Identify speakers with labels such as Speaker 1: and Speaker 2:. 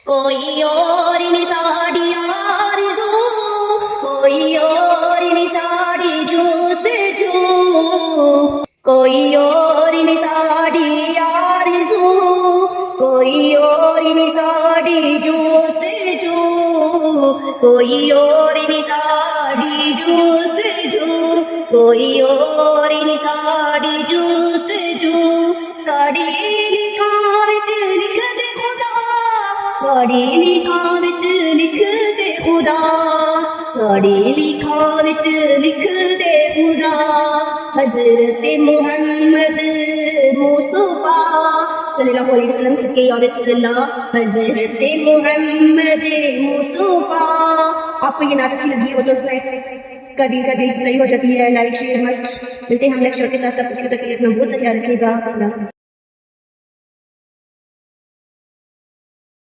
Speaker 1: کوئی اور نہیں ساڑی آرزو، کوئی اور نہیں ساڑی جستجو، کوئی اور نہیں ساڑی آرزو، کوئی اور نہیں ساڑی جستجو، کوئی اور نہیں ساڑی جستجو، کوئی اور نہیں ساڑی جستجو، ساڑی لکھاں وچ لکھ دے خدا، ساڑی لکھاں وچ لکھ دے خدا، ساڑی لکھاں وچ لکھ دے خدا، حضرت محمد مصطفیٰ صلی اللہ علیہ وسلم صدقے یا رسول اللہ، حضرت محمد مصطفیٰ۔ آپ کو یہ نعت اچھی لگی ہو تو سنائیں، کا دل صحیح ہو جاتی ہے۔ لائک شیئر مسٹ، ملتے ہیں ہم نیکسٹ شو کے ساتھ، تب تک کے لیے اپنا بہت خیال رکھیے گا۔